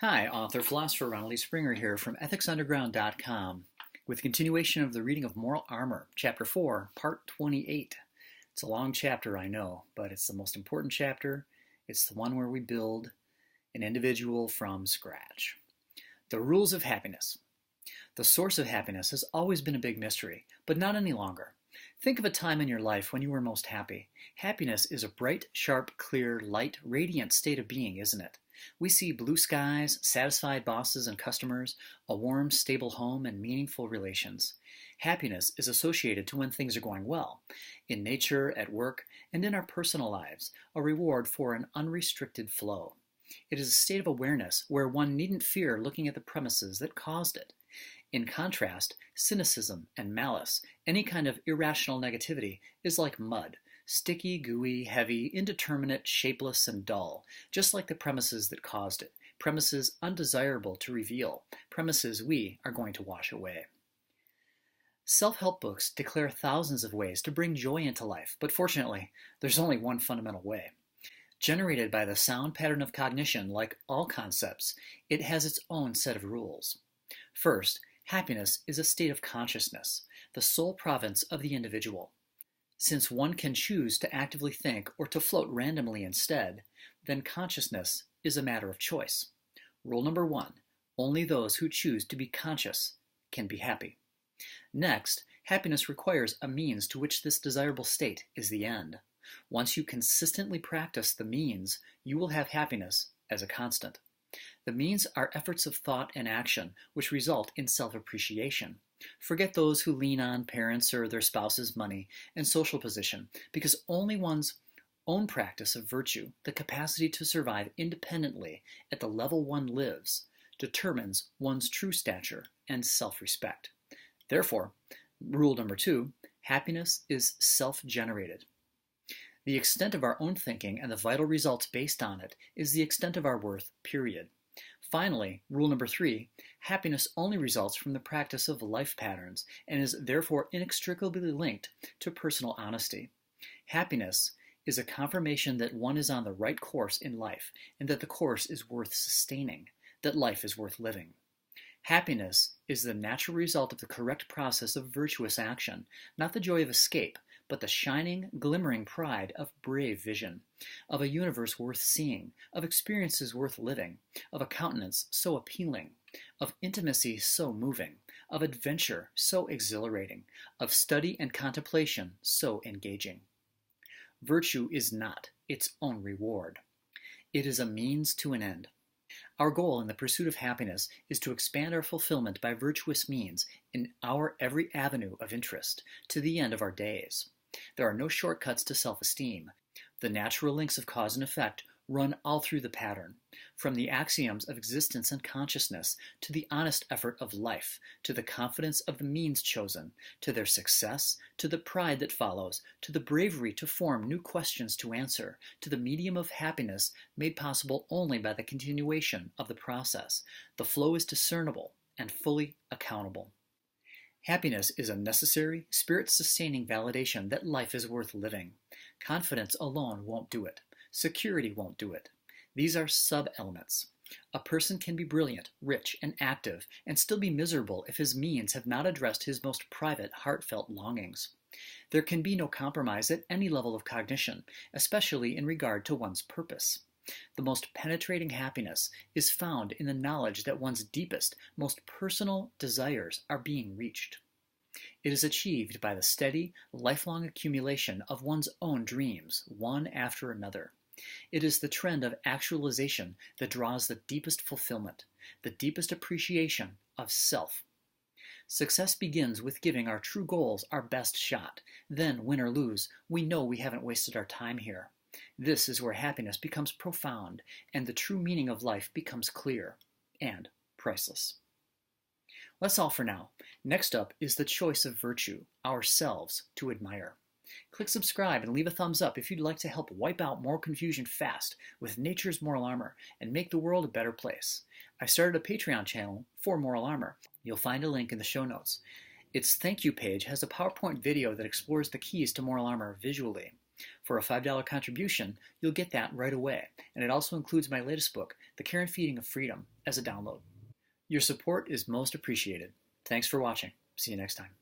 Hi, author philosopher Ronald E. Springer here from ethicsunderground.com with a continuation of the reading of Moral Armor, Chapter 4, Part 28. It's a long chapter, I know, but it's the most important chapter. It's the one where we build an individual from scratch. The rules of happiness. The source of happiness has always been a big mystery, but not any longer. Think of a time in your life when you were most happy. Happiness is a bright, sharp, clear, light, radiant state of being, isn't it? We see blue skies, satisfied bosses and customers, a warm, stable home, and meaningful relations. Happiness is associated to when things are going well, in nature, at work, and in our personal lives, a reward for an unrestricted flow. It is a state of awareness where one needn't fear looking at the premises that caused it. In contrast, cynicism and malice, any kind of irrational negativity, is like mud. Sticky, gooey, heavy, indeterminate, shapeless, and dull, just like the premises that caused it, premises undesirable to reveal, premises we are going to wash away. Self-help books declare thousands of ways to bring joy into life, but fortunately, there's only one fundamental way. Generated by the sound pattern of cognition, like all concepts, it has its own set of rules. First, happiness is a state of consciousness, the sole province of the individual. Since one can choose to actively think or to float randomly instead, then consciousness is a matter of choice. Rule number 1, only those who choose to be conscious can be happy. Next, happiness requires a means to which this desirable state is the end. Once you consistently practice the means, you will have happiness as a constant. The means are efforts of thought and action which result in self-appreciation. Forget those who lean on parents or their spouse's money and social position, because only one's own practice of virtue, the capacity to survive independently at the level one lives, determines one's true stature and self-respect. Therefore, rule number 2, happiness is self-generated. The extent of our own thinking and the vital results based on it is the extent of our worth, period. Finally, rule number 3, happiness only results from the practice of life patterns and is therefore inextricably linked to personal honesty. Happiness is a confirmation that one is on the right course in life and that the course is worth sustaining, that life is worth living. Happiness is the natural result of the correct process of virtuous action, not the joy of escape, but the shining, glimmering pride of brave vision, of a universe worth seeing, of experiences worth living, of a countenance so appealing, of intimacy so moving, of adventure so exhilarating, of study and contemplation so engaging. Virtue is not its own reward. It is a means to an end. Our goal in the pursuit of happiness is to expand our fulfillment by virtuous means in our every avenue of interest to the end of our days. There are no shortcuts to self-esteem. The natural links of cause and effect run all through the pattern, from the axioms of existence and consciousness to the honest effort of life, to the confidence of the means chosen, to their success, to the pride that follows, to the bravery to form new questions to answer, to the medium of happiness made possible only by the continuation of the process. The flow is discernible and fully accountable. Happiness is a necessary, spirit-sustaining validation that life is worth living. Confidence alone won't do it. Security won't do it. These are sub-elements. A person can be brilliant, rich, and active, and still be miserable if his means have not addressed his most private, heartfelt longings. There can be no compromise at any level of cognition, especially in regard to one's purpose. The most penetrating happiness is found in the knowledge that one's deepest, most personal desires are being reached. It is achieved by the steady, lifelong accumulation of one's own dreams, one after another. It is the trend of actualization that draws the deepest fulfillment, the deepest appreciation of self. Success begins with giving our true goals our best shot. Then, win or lose, we know we haven't wasted our time here. This is where happiness becomes profound and the true meaning of life becomes clear and priceless. That's all for now. Next up is the choice of virtue, ourselves to admire. Click subscribe and leave a thumbs up if you'd like to help wipe out moral confusion fast with nature's moral armor and make the world a better place. I started a Patreon channel for Moral Armor. You'll find a link in the show notes. Its thank you page has a PowerPoint video that explores the keys to moral armor visually. For a $5 contribution, you'll get that right away, and it also includes my latest book, The Care and Feeding of Freedom, as a download. Your support is most appreciated. Thanks for watching. See you next time.